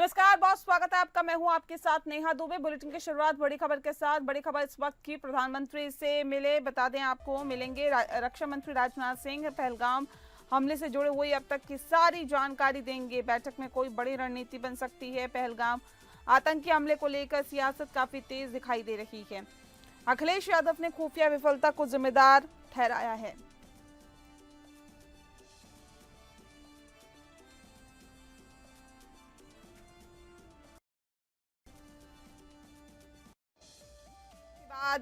नमस्कार, बहुत स्वागत है आपका। मैं हूं आपके साथ नेहा दुबे। बुलेटिन की शुरुआत बड़ी खबर के साथ। बड़ी खबर इस वक्त की प्रधानमंत्री से मिले, बता दें आपको मिलेंगे रक्षा मंत्री राजनाथ सिंह। पहलगाम हमले से जुड़े हुए अब तक की सारी जानकारी देंगे। बैठक में कोई बड़ी रणनीति बन सकती है। पहलगाम आतंकी हमले को लेकर सियासत काफी तेज दिखाई दे रही है। अखिलेश यादव ने खुफिया विफलता को जिम्मेदार ठहराया है।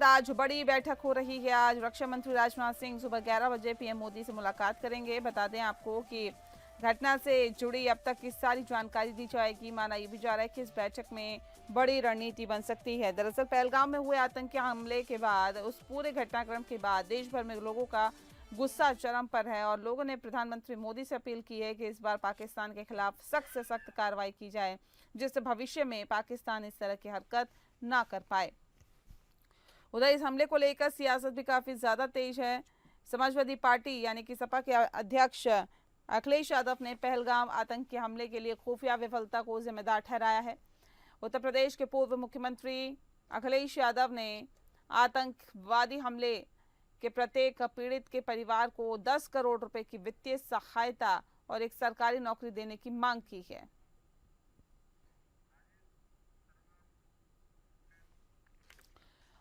आज बड़ी बैठक हो रही है। आज रक्षा मंत्री राजनाथ सिंह सुबह 11 बजे पीएम मोदी से मुलाकात करेंगे। बता दें आपको कि घटना से जुड़ी अब तक की सारी जानकारी दी जाएगी। माना यह भी जा रहा है कि इस बैठक में बड़ी रणनीति बन सकती है। दरअसल पहलगाम में हुए आतंकी हमले के बाद, उस पूरे घटनाक्रम के बाद देश भर में लोगों का गुस्सा चरम पर है और लोगों ने प्रधानमंत्री मोदी से अपील की है कि इस बार पाकिस्तान के खिलाफ सख्त से सख्त कार्रवाई की जाए, जिससे भविष्य में पाकिस्तान इस तरह की हरकत ना कर पाए। उधर इस हमले को लेकर सियासत भी काफी ज्यादा तेज है। समाजवादी पार्टी यानी कि सपा के अध्यक्ष अखिलेश यादव ने पहलगाम आतंकी हमले के लिए खुफिया विफलता को जिम्मेदार ठहराया है। उत्तर प्रदेश के पूर्व मुख्यमंत्री अखिलेश यादव ने आतंकवादी हमले के प्रत्येक पीड़ित के परिवार को 10 करोड़ रुपए की वित्तीय सहायता और एक सरकारी नौकरी देने की मांग की है।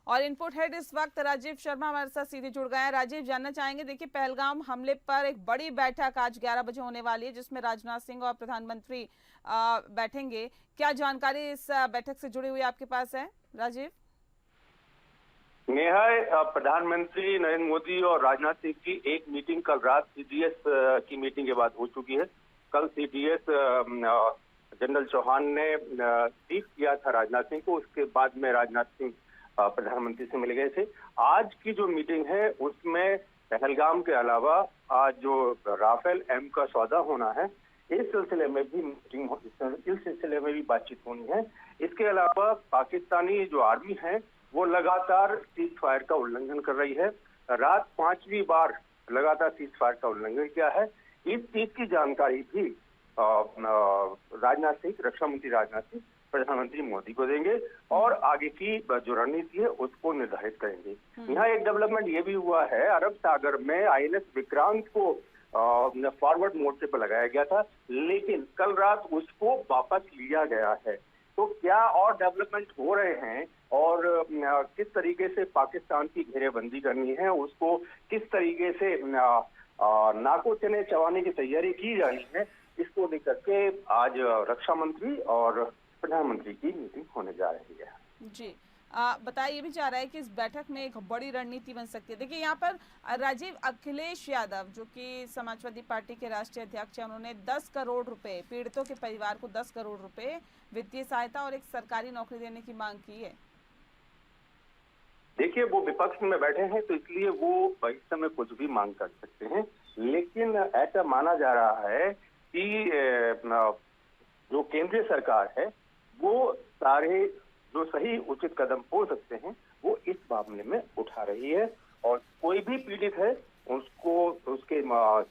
और इनपुट हेड इस वक्त राजीव शर्मा हमारे साथ सीधे जुड़ गए हैं। राजीव, जानना चाहेंगे, देखिए पहलगाम हमले पर एक बड़ी बैठक आज 11 बजे होने वाली है, जिसमें राजनाथ सिंह और प्रधानमंत्री बैठेंगे। क्या जानकारी इस बैठक से जुड़ी हुई आपके पास है राजीव? नेहा, प्रधानमंत्री नरेंद्र मोदी और राजनाथ सिंह की एक मीटिंग कल रात सीडीएस की मीटिंग के बाद हो चुकी है। कल सीडीएस जनरल चौहान ने ब्रीफ किया था राजनाथ सिंह को, उसके बाद में राजनाथ सिंह प्रधानमंत्री से मिल गए थे। आज की जो मीटिंग है उसमें पहलगाम के अलावा आज जो राफेल एम का सौदा होना है, इस सिलसिले में भी मीटिंग, इस सिलसिले में भी बातचीत होनी है। इसके अलावा पाकिस्तानी जो आर्मी है वो लगातार सीज फायर का उल्लंघन कर रही है। रात 5वीं बार लगातार सीज फायर का उल्लंघन किया है। इस चीज की जानकारी भी राजनाथ सिंह, रक्षा मंत्री राजनाथ सिंह प्रधानमंत्री मोदी को देंगे और आगे की जो रणनीति है उसको निर्धारित करेंगे। यहाँ एक डेवलपमेंट ये भी हुआ है, अरब सागर में आईएनएस विक्रांत को फॉरवर्ड मोर्चे पर लगाया गया था, लेकिन कल रात उसको वापस लिया गया है। तो क्या और डेवलपमेंट हो रहे हैं और किस तरीके से पाकिस्तान की घेरेबंदी करनी है, उसको किस तरीके से नाको चने चबाने की तैयारी की जा रही है, इसको लेकर के आज रक्षा मंत्री और प्रधानमंत्री की मीटिंग होने जा रही है। जी, बताया ये भी जा रहा है कि इस बैठक में एक बड़ी रणनीति बन सकती है। देखिए यहाँ पर राजीव, अखिलेश यादव जो कि समाजवादी पार्टी के राष्ट्रीय अध्यक्ष हैं, उन्होंने 10 करोड़ रुपए, पीड़ितों के परिवार को 10 करोड़ रुपए वित्तीय सहायता और एक सरकारी नौकरी देने की मांग की है। देखिए, वो विपक्ष में बैठे हैं तो इसलिए वो इस समय कुछ भी मांग कर सकते हैं, लेकिन ऐसा माना जा रहा है कि जो केंद्रीय सरकार है वो सारे जो सही उचित कदम हो सकते हैं वो इस मामले में उठा रही है और कोई भी पीड़ित है उसको, उसके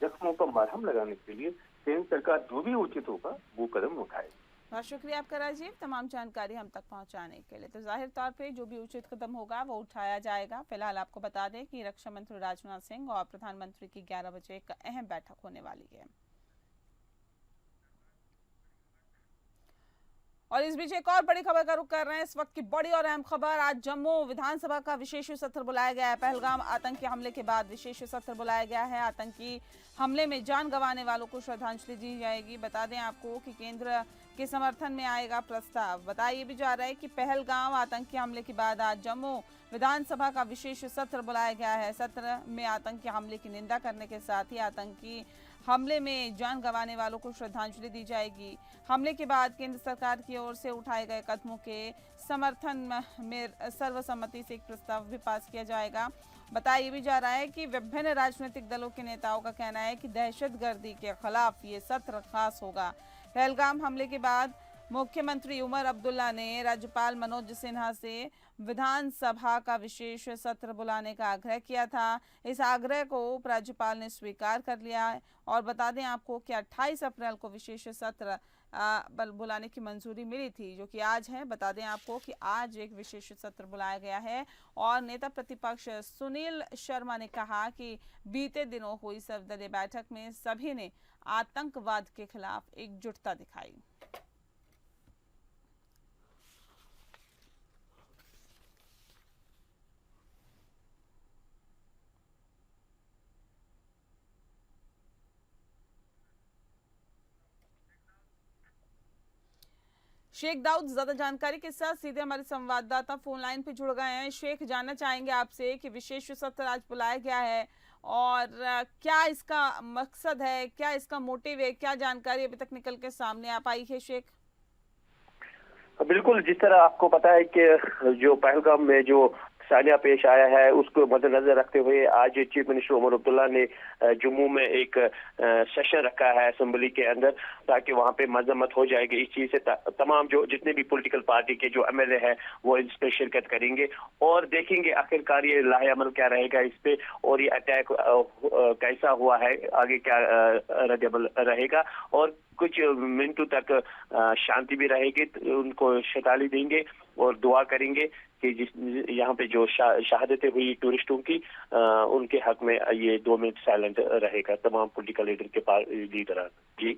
जख्मों पर मरहम लगाने के लिए केंद्र सरकार जो भी उचित होगा वो कदम उठाएगी। बहुत शुक्रिया आपका राजीव, तमाम जानकारी हम तक पहुंचाने के लिए। तो जाहिर तौर पे जो भी उचित कदम होगा वो उठाया जाएगा। फिलहाल आपको बता दें कि रक्षा मंत्री राजनाथ सिंह और प्रधानमंत्री की 11 बजे एक अहम बैठक होने वाली है। और इस बीच एक और बड़ी खबर का रुख कर रहे हैं। इस वक्त की बड़ी और अहम खबर, आज जम्मू विधानसभा का विशेष सत्र बुलाया गया है। पहलगाम आतंकी हमले के बाद विशेष सत्र बुलाया गया है। आतंकी हमले में जान गंवाने वालों को श्रद्धांजलि दी जाएगी। बता दें आपको कि केंद्र के समर्थन में आएगा प्रस्ताव। बताया ये भी जा रहा है कि पहलगाम आतंकी हमले के बाद आज जम्मू विधानसभा का विशेष सत्र बुलाया गया है। सत्र में आतंकी हमले की निंदा करने के साथ ही आतंकी हमले में जान गंवाने वालों को श्रद्धांजलि दी जाएगी। हमले के बाद केंद्र सरकार की ओर से उठाए गए कदमों के समर्थन में सर्वसम्मति से एक प्रस्ताव भी पास किया जाएगा। बताया भी जा रहा है कि विभिन्न राजनीतिक दलों के नेताओं का कहना है कि दहशतगर्दी के खिलाफ ये सत्र खास होगा। पहलगाम हमले के बाद मुख्यमंत्री उमर अब्दुल्ला ने राज्यपाल मनोज सिन्हा से विधानसभा का विशेष सत्र बुलाने का आग्रह किया था। इस आग्रह को उपराज्यपाल ने स्वीकार कर लिया है और बता दें आपको कि 28 अप्रैल को विशेष सत्र बुलाने की मंजूरी मिली थी, जो कि आज है। बता दें आपको कि आज एक विशेष सत्र बुलाया गया है और नेता प्रतिपक्ष सुनील शर्मा ने कहा कि बीते दिनों हुई सर्वदलीय बैठक में सभी ने आतंकवाद के खिलाफ एकजुटता दिखाई। शेख दाऊद ज्यादा जानकारी के साथ सीधे हमारे संवाददाता फोन लाइन पे जुड़ गए हैं। शेख, जानना चाहेंगे आपसे कि विशेष सत्र आज बुलाया गया है और क्या इसका मकसद है, क्या इसका मोटिव है, क्या जानकारी अभी तक निकल के सामने आ पाई है शेख? बिल्कुल, जिस तरह आपको पता है कि जो पहलगाम में जो सानिया पेश आया है उसको मद्देनजर रखते हुए आज चीफ मिनिस्टर उमर अब्दुल्ला ने जम्मू में एक सेशन रखा है असेंबली के अंदर, ताकि वहां पे मजम्मत हो जाएगी इस चीज से। तमाम जो जितने भी पॉलिटिकल पार्टी के जो एमएलए हैं वो इसमें शिरकत करेंगे और देखेंगे आखिरकार ये लाहे अमल क्या रहेगा इस पे, और ये अटैक कैसा हुआ है, आगे क्या रद्द रहेगा, और कुछ मिनटों तक शांति भी रहेगी। उनको शताली देंगे और दुआ करेंगे कि जिस यहाँ पे जो शहादतें हुई टूरिस्टों की, उनके हक में ये 2 मिनट साइलेंट रहेगा तमाम पॉलिटिकल लीडर के लीडर। जी,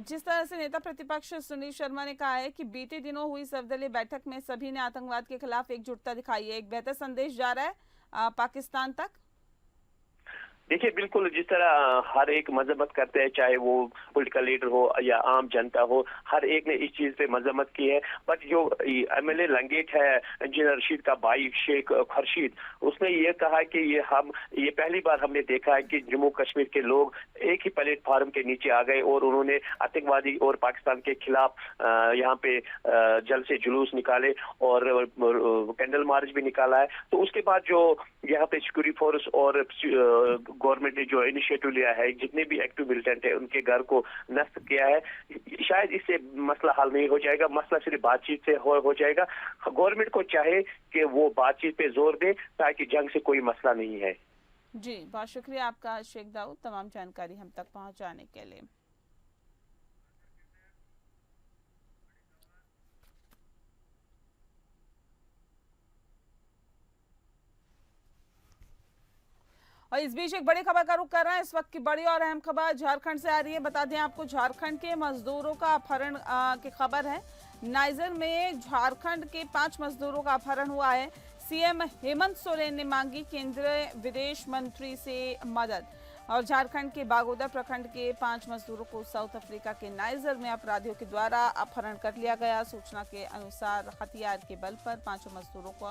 जिस तरह से नेता प्रतिपक्ष सुनील शर्मा ने कहा है कि बीते दिनों हुई सर्वदलीय बैठक में सभी ने आतंकवाद के खिलाफ एकजुटता दिखाई है, एक बेहतर संदेश जा रहा है पाकिस्तान तक। देखिए, बिल्कुल जिस तरह हर एक मजम्मत करते हैं, चाहे वो पॉलिटिकल लीडर हो या आम जनता हो, हर एक ने इस चीज पे मजम्मत की है। बट जो एमएलए लंगेट है इंजीनियर रशीद का भाई शेख खुर्शीद, उसने ये कहा कि ये पहली बार हमने देखा है कि जम्मू कश्मीर के लोग एक ही प्लेटफार्म के नीचे आ गए और उन्होंने आतंकवादी और पाकिस्तान के खिलाफ यहाँ पे जल से जुलूस निकाले और कैंडल मार्च भी निकाला है। तो उसके बाद जो यहाँ पे सिक्योरिटी फोर्स और गवर्नमेंट ने जो इनिशिएटिव लिया है, जितने भी एक्टिव मिलिटेंट है उनके घर को नष्ट किया है, शायद इससे मसला हल नहीं हो जाएगा। मसला सिर्फ बातचीत से हो जाएगा। गवर्नमेंट को चाहे कि वो बातचीत पे जोर दे ताकि जंग से कोई मसला नहीं है। जी, बहुत शुक्रिया आपका शेख दाऊद, तमाम जानकारी हम तक पहुंचाने के लिए। और इस बीच एक बड़ी खबर का रुख कर रहे हैं। इस वक्त की बड़ी और अहम खबर झारखंड से आ रही है। बता दें आपको, झारखंड के मजदूरों का अपहरण की खबर है। नाइजर में झारखंड के 5 मजदूरों का अपहरण हुआ है। सीएम हेमंत सोरेन ने मांगी केंद्रीय विदेश मंत्री से मदद। और झारखंड के बागोदर प्रखंड के 5 मजदूरों को साउथ अफ्रीका के नाइजर में अपराधियों के द्वारा अपहरण कर लिया गया। सूचना के अनुसार हथियार के बल पर 5 मजदूरों को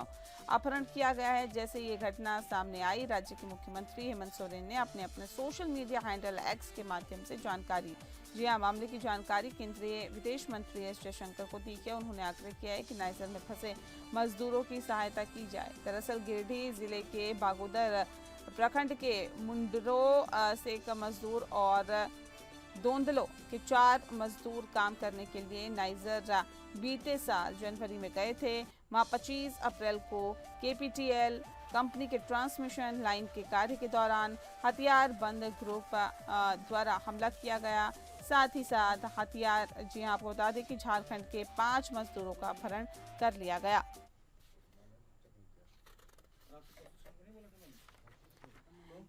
अपहरण किया गया है। जैसे ये घटना सामने आई, राज्य के मुख्यमंत्री हेमंत सोरेन ने अपने सोशल मीडिया हैंडल एक्स के माध्यम से जानकारी जी हाँ, मामले की जानकारी केंद्रीय विदेश मंत्री एस जयशंकर को दी है। उन्होंने आग्रह किया है कि नाइजर में फंसे मजदूरों की सहायता की जाए। दरअसल गिरिडीह जिले के बागोदर प्रखंड के मुंडरो से एक मजदूर और दोंदलो के 4 मजदूर काम करने के लिए नाइजर बीते साल जनवरी में गए थे। वहाँ 25 अप्रैल को केपीटीएल कंपनी के ट्रांसमिशन लाइन के कार्य के दौरान हथियार बंद ग्रुप द्वारा हमला किया गया। साथ ही साथ हथियार जी हाँ, आपको बता दें कि झारखंड के 5 मजदूरों का अपहरण कर लिया गया।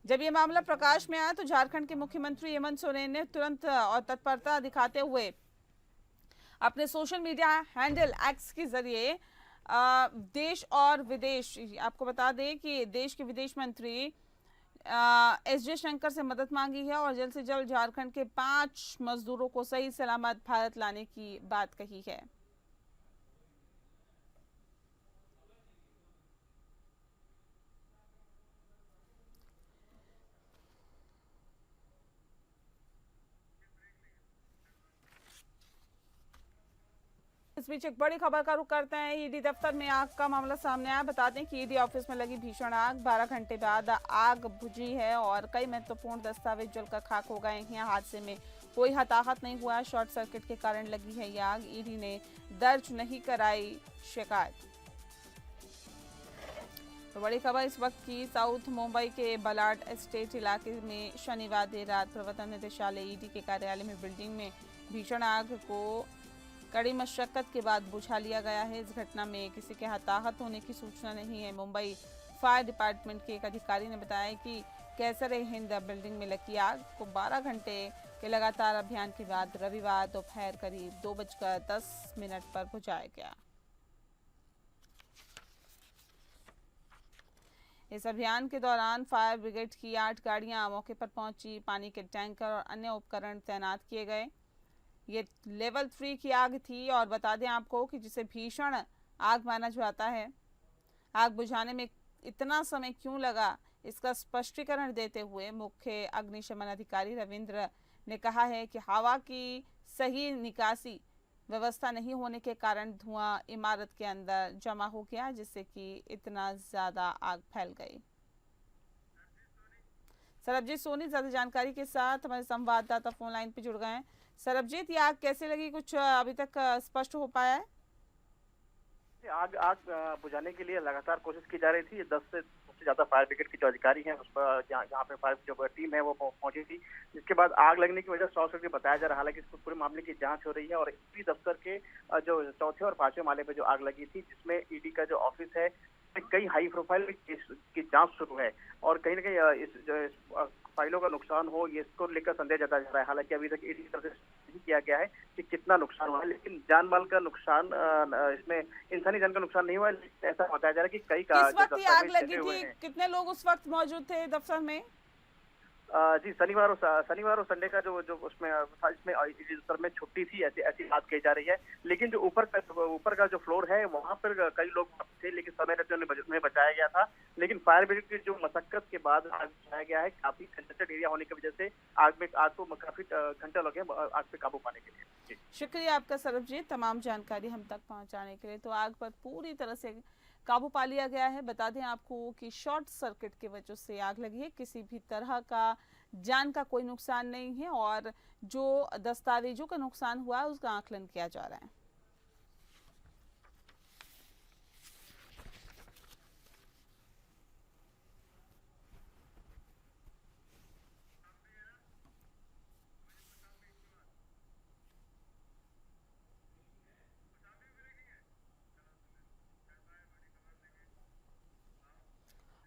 जब ये मामला प्रकाश में आया तो झारखंड के मुख्यमंत्री हेमंत सोरेन ने तुरंत और तत्परता दिखाते हुए अपने सोशल मीडिया हैंडल एक्स के जरिए देश और विदेश, आपको बता दें कि देश के विदेश मंत्री एस जयशंकर से मदद मांगी है और जल्द से जल्द झारखंड के 5 मजदूरों को सही सलामत भारत लाने की बात कही है। इस बीच एक बड़ी खबर का रुख करते हैं। ईडी दफ्तर में आग का मामला सामने आया। बता दें कि ईडी ऑफिस में लगी भीषण आग, 12 घंटे बाद आग बुझी है और कई महत्वपूर्ण दस्तावेज जलकर खाक हो गए हैं। हादसे में कोई हताहत नहीं हुआ। शॉर्ट सर्किट के कारण लगी है ये आग। ईडी ने दर्ज नहीं कराई शिकायत। तो बड़ी खबर इस वक्त की, साउथ मुंबई के बलाड एस्टेट इलाके में शनिवार देर रात प्रवर्तन निदेशालय ईडी के कार्यालय में बिल्डिंग में भीषण आग को कड़ी मशक्कत के बाद बुझा लिया गया है। इस घटना में किसी के हताहत होने की सूचना नहीं है। मुंबई फायर डिपार्टमेंट के एक अधिकारी ने बताया कि कैसर-ए-हिंद बिल्डिंग में लगी आग को 12 घंटे के लगातार अभियान के बाद रविवार दोपहर करीब 2:10 पर बुझाया गया। इस अभियान के दौरान फायर ब्रिगेड की 8 गाड़ियां मौके पर पहुंची। पानी के टैंकर और अन्य उपकरण तैनात किए गए। ये लेवल 3 की आग थी और बता दें आपको कि जिसे भीषण आग माना जाता है। आग बुझाने में इतना समय क्यों लगा, इसका स्पष्टीकरण देते हुए मुख्य अग्निशमन अधिकारी रविंद्र ने कहा है कि हवा की सही निकासी व्यवस्था नहीं होने के कारण धुआं इमारत के अंदर जमा हो गया, जिससे कि इतना ज्यादा आग फैल गई। सरबजीत सोनी ज्यादा जानकारी के साथ हमारे संवाददाता फोन लाइन पे जुड़ गए हैं। सरबजीत, ये आग कैसे लगी, कुछ अभी तक स्पष्ट हो पाया है? आग बुझाने के लिए लगातार कोशिश की जा रही थी। 10 से ज्यादा फायर ब्रिगेड के जो अधिकारी हैं, उस पर जहाँ पे फायर जो टीम है वो पहुंची थी। जिसके बाद आग लगने की वजह शॉर्ट सर्किट बताया जा रहा है। हालांकि इस पूरे मामले की जांच हो रही है और ईडी दफ्तर के जो 4थे और 5वें माले पे जो आग लगी थी, जिसमें ईडी का जो ऑफिस है, कई हाई प्रोफाइल केस की जांच शुरू है और कहीं ना कहीं इस फाइलों का नुकसान हो, ये इसको लेकर संदेह जताया जा रहा है। हालांकि अभी तक ईडी की तरफ से नहीं किया गया है कि कितना नुकसान हुआ है, लेकिन जान माल का नुकसान, इसमें इंसानी जान का नुकसान नहीं हुआ है। ऐसा बताया जा रहा है कि कई किस वक्त ये आग लगी थी, कितने लोग उस वक्त मौजूद थे दफ्तर में? जी, शनिवार और संडे का जो उसमें इसमें दफ्तर में छुट्टी थी, ऐसी बात कही जा रही है। लेकिन जो ऊपर का जो फ्लोर है, वहां पर कई लोग थे, लेकिन समय रहते उन्हें बचाया गया था। लेकिन फायर ब्रिगेड की जो मशक्कत के बाद आग बुझाया गया है। काफी कंजेस्टेड एरिया होने की वजह से आग को काफी घंटे लगे आग पे काबू पाने के लिए। शुक्रिया आपका सरबजीत, तमाम जानकारी हम तक पहुंचाने के लिए। तो आग पर पूरी तरह से काबू पा लिया गया है। बता दें आपको कि शॉर्ट सर्किट की वजह से आग लगी है। किसी भी तरह का जान का कोई नुकसान नहीं है और जो दस्तावेजों का नुकसान हुआ है उसका आकलन किया जा रहा है।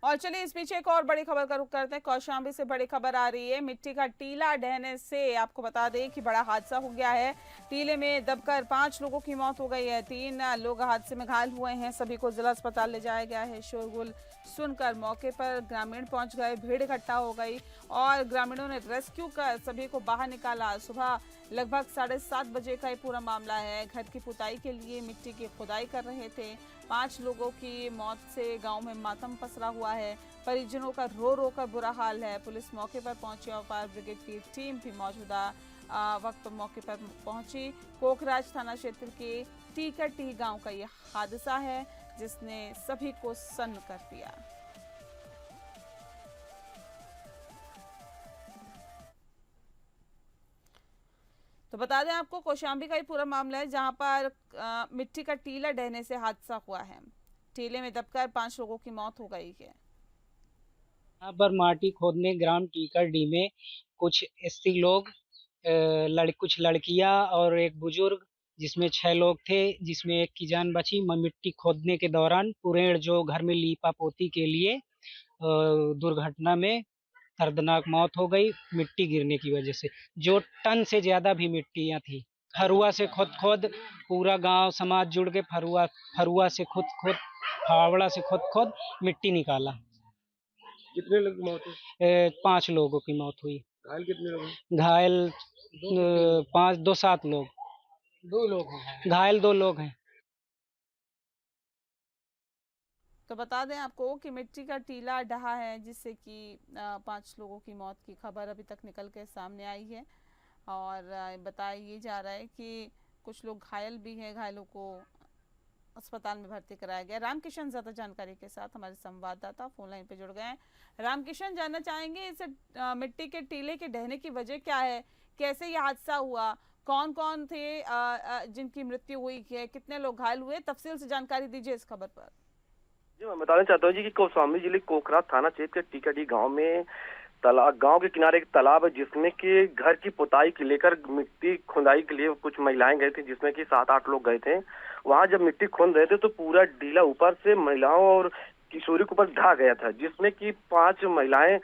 और चलिए इस पीछे एक और बड़ी खबर का रुख करते हैं। कौशाम्बी से बड़ी खबर आ रही है। मिट्टी का टीला ढहने से आपको बता दें कि बड़ा हादसा हो गया है। टीले में दबकर 5 लोगों की मौत हो गई है। 3 लोग हादसे में घायल हुए हैं। सभी को जिला अस्पताल ले जाया गया है। शोरगुल सुनकर मौके पर ग्रामीण पहुंच गए। भीड़ इकट्ठा हो गई और ग्रामीणों ने रेस्क्यू कर सभी को बाहर निकाला। सुबह लगभग 7:30 बजे का ये पूरा मामला है। घर की पुताई के लिए मिट्टी की खुदाई कर रहे थे। 5 लोगों की मौत से गांव में मातम पसरा हुआ है। परिजनों का रो रो कर बुरा हाल है। पुलिस मौके पर पहुंची और फायर ब्रिगेड की टीम भी मौजूदा वक्त मौके पर पहुंची। कोखराज थाना क्षेत्र के टीकटी गांव का ये हादसा है जिसने सभी को सन्न कर दिया। तो बता दें आपको कौशाम्बी का ही पूरा मामला है जहां पर मिट्टी का टीला ढहने से हादसा हुआ है। टीले में दबकर 5 लोगों की मौत हो गई है। यहाँ पर माटी खोदने ग्राम टीकरडी में कुछ एससी लोग, कुछ लड़कियां और एक बुजुर्ग, जिसमें 6 लोग थे, जिसमें एक की जान बची। मिट्टी खोदने के दौरान पुरेड़ जो घर में लीपा पोती के लिए दुर्घटना में दर्दनाक मौत हो गई मिट्टी गिरने की वजह से। जो टन से ज्यादा भी मिट्टियां थी। फरुआ से खोद पूरा गांव समाज जुड़ के फरुआ से खोद फावड़ा से खोद मिट्टी निकाला। कितने लोग की मौत हुई? 5 लोगों की मौत हुई। घायल कितने लोग हैं? घायल 7 लोग। 2 लोग हैं। घायल 2 लोग हैं। तो बता दें आपको कि मिट्टी का टीला ढहा है जिससे कि 5 लोगों की मौत की खबर अभी तक निकल के सामने आई है और बताया जा रहा है कि कुछ लोग घायल भी हैं। घायलों को अस्पताल में भर्ती कराया गया। रामकिशन ज्यादा जानकारी के साथ हमारे संवाददाता फोन लाइन पे जुड़ गए हैं। रामकिशन, जानना चाहेंगे इस मिट्टी के टीले के ढहने की वजह क्या है, कैसे ये हादसा हुआ, कौन कौन थे जिनकी मृत्यु हुई है, कितने लोग घायल हुए, तफसील से जानकारी दीजिए इस खबर पर। जी, मैं बताना चाहता हूँ जी कि कौशाम्बी जिले कोखराज थाना क्षेत्र के टीकटी गांव में तालाब, गांव के किनारे एक तालाब है जिसमें कि घर की पुताई के लेकर मिट्टी खुदाई के लिए कुछ महिलाएं गई थी, जिसमें कि 7-8 लोग गए थे। वहां जब मिट्टी खोद रहे थे तो पूरा डीला ऊपर से महिलाओं और किशोरी के ऊपर ढा गया था, जिसमें कि 5 महिलाएं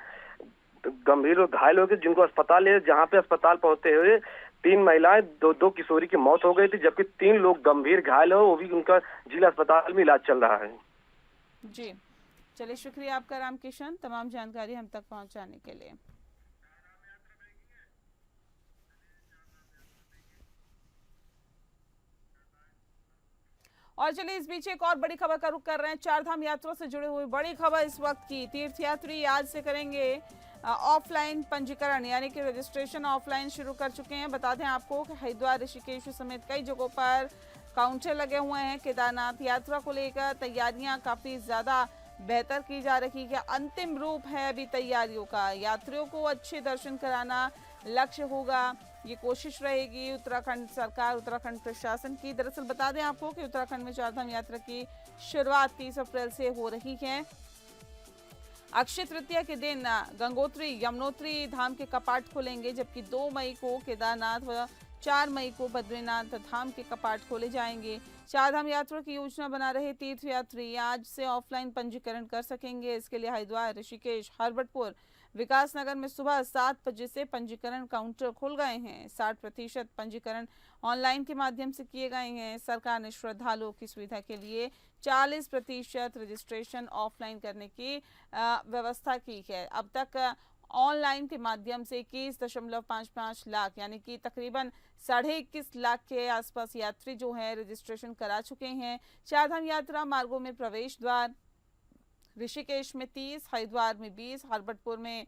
गंभीर और घायल हो गई, जिनको अस्पताल ले, जहाँ पे अस्पताल पहुंचते हुए 3 महिलाएं, 2 किशोरी की मौत हो गई थी, जबकि 3 लोग गंभीर घायल हो, वो भी उनका जिला अस्पताल में इलाज चल रहा है। जी, चलिए शुक्रिया आपका रामकिशन, तमाम जानकारी हम तक पहुंचाने के लिए। और चलिए इस बीच एक और बड़ी खबर का रुख कर रहे हैं। चारधाम यात्रा से जुड़े हुए बड़ी खबर इस वक्त की। तीर्थयात्री आज से करेंगे ऑफलाइन पंजीकरण, यानी कि रजिस्ट्रेशन ऑफलाइन शुरू कर चुके हैं। बता दें आपको कि हरिद्वार, ऋषिकेश समेत कई जगहों पर काउंटर लगे हुए हैं। केदारनाथ यात्रा को लेकर तैयारियां काफी ज्यादा बेहतर की जा रही है। अंतिम रूप है अभी तैयारियों का। यात्रियों को अच्छे दर्शन कराना लक्ष्य होगा, ये कोशिश रहेगी उत्तराखंड सरकार, उत्तराखंड प्रशासन की। दरअसल बता दें आपको कि उत्तराखंड में चारधाम यात्रा की शुरुआत 30 अप्रैल से हो रही है। अक्षय तृतीया के दिन गंगोत्री यमुनोत्री धाम के कपाट खुलेंगे, जबकि 2 मई को केदारनाथ व 4 मई को बद्रीनाथ धाम के कपाट खोले जाएंगे। चारधाम यात्रा की योजना बना रहे तीर्थयात्री आज से ऑफलाइन पंजीकरण कर सकेंगे। इसके लिए हरिद्वार, ऋषिकेश, हरबटपुर, विकासनगर में सुबह 7 बजे से पंजीकरण काउंटर खुल गए हैं। 60% पंजीकरण ऑनलाइन के माध्यम से किए गए हैं। सरकार ने श्रद्धालुओं की सुविधा के लिए 40% रजिस्ट्रेशन ऑफलाइन करने की व्यवस्था की है। अब तक ऑनलाइन के माध्यम से 21.55 लाख, यानी कि तकरीबन 21.5 लाख के आसपास यात्री जो हैं रजिस्ट्रेशन करा चुके हैं। चारधाम यात्रा मार्गों में प्रवेश द्वार ऋषिकेश में 30, हरिद्वार में 20, हरबटपुर में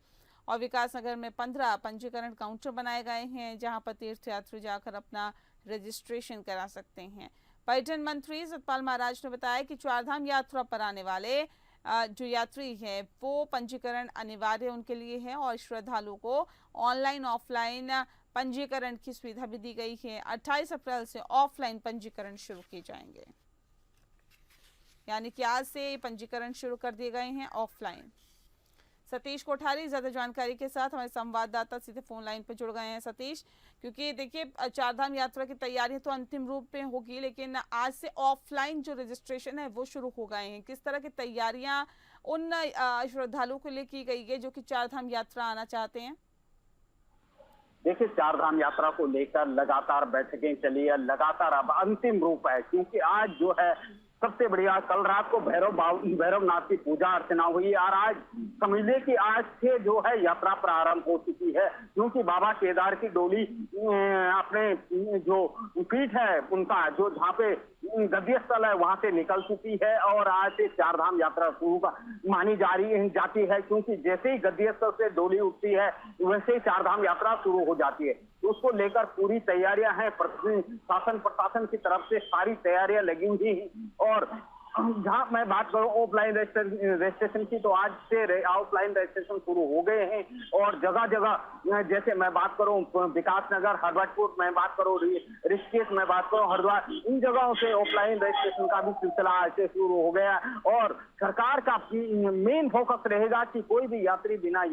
और विकासनगर में 15 पंजीकरण काउंटर बनाए गए हैं, जहां पर तीर्थयात्री जाकर अपना रजिस्ट्रेशन करा सकते हैं। पर्यटन मंत्री सतपाल महाराज ने बताया कि चारधाम यात्रा पर आने वाले जो यात्री हैं वो पंजीकरण अनिवार्य उनके लिए है और श्रद्धालुओं को ऑनलाइन ऑफलाइन पंजीकरण की सुविधा भी दी गई है। 28 अप्रैल से ऑफलाइन पंजीकरण शुरू किए जाएंगे, यानी कि आज से पंजीकरण शुरू कर दिए गए हैं ऑफलाइन। सतीश कोठारी ज्यादा जानकारी के साथ हमारे संवाददाता सीधे फोन लाइन पर जुड़ गए हैं। सतीश, क्योंकि देखिए चारधाम यात्रा की तैयारी तो अंतिम रूप में होगी, लेकिन आज से ऑफलाइन जो रजिस्ट्रेशन है वो शुरू हो गए हैं। किस तरह की तैयारियां उन श्रद्धालुओं के लिए की गई है जो कि चारधाम यात्रा आना चाहते हैं? देखिए, चारधाम यात्रा को लेकर लगातार बैठकें चली है, लगातार अब अंतिम रूप है, क्योंकि आज जो है सबसे बढ़िया, कल रात को भैरवनाथ की पूजा अर्चना हुई और आज समझ ले कि आज से जो है यात्रा प्रारंभ हो चुकी है, क्योंकि बाबा केदार की डोली अपने जो पीठ है उनका, जो जहाँ पे गद्य स्थल है वहां से निकल चुकी है और आज से चारधाम यात्रा शुरू मानी जाती है, क्योंकि जैसे ही गद्य स्थल से डोली उठती है वैसे ही चारधाम यात्रा शुरू हो जाती है। तो उसको लेकर पूरी तैयारियां हैं, शासन प्रशासन की तरफ से सारी तैयारियां लगी हुई हैं। और जहाँ मैं बात करूँ ऑफलाइन रजिस्ट्रेशन की, तो आज से ऑफलाइन रजिस्ट्रेशन शुरू हो गए हैं और जगह जगह, जैसे मैं बात करूँ विकासनगर, हरबटपुर में बात करूँ, ऋषिकेश में बात करूँ, हरिद्वार, इन जगहों से ऑफलाइन रजिस्ट्रेशन का भी सिलसिला आज से शुरू हो गया। और सरकार का मेन फोकस रहेगा कि कोई भी यात्री बिना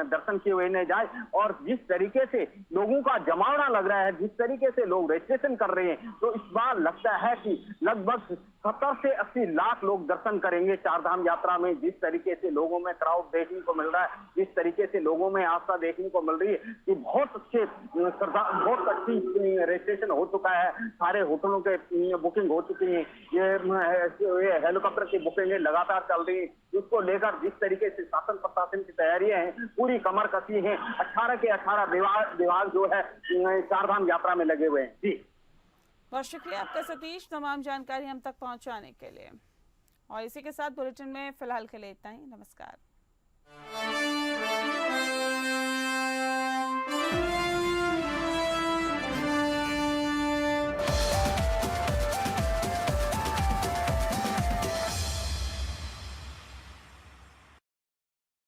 दर्शन किए हुए नहीं जाए। और जिस तरीके से लोगों का जमावड़ा लग रहा है, जिस तरीके से लोग रजिस्ट्रेशन कर रहे हैं, तो इस बार लगता है कि लगभग 70 से 80 लाख लोग दर्शन करेंगे चारधाम यात्रा में। जिस तरीके से लोगों में क्राउड देखने को मिल रहा है, जिस तरीके से लोगों में आस्था देखने को मिल रही है, कि बहुत अच्छी रजिस्ट्रेशन हो चुका है, सारे होटलों के बुकिंग हो चुकी है, ये हेलीकॉप्टर की बुकिंग लगातार चल रही है। इसको लेकर जिस तरीके से शासन प्रशासन की तैयारियां हैं, पूरी कमर कसी है। 18 के 18 विभाग जो है चारधाम यात्रा में लगे हुए हैं। जी, बहुत शुक्रिया आपका सतीश, तमाम जानकारी हम तक पहुंचाने के लिए। और इसी के साथ बुलेटिन में फिलहाल के लिए इतना ही। नमस्कार।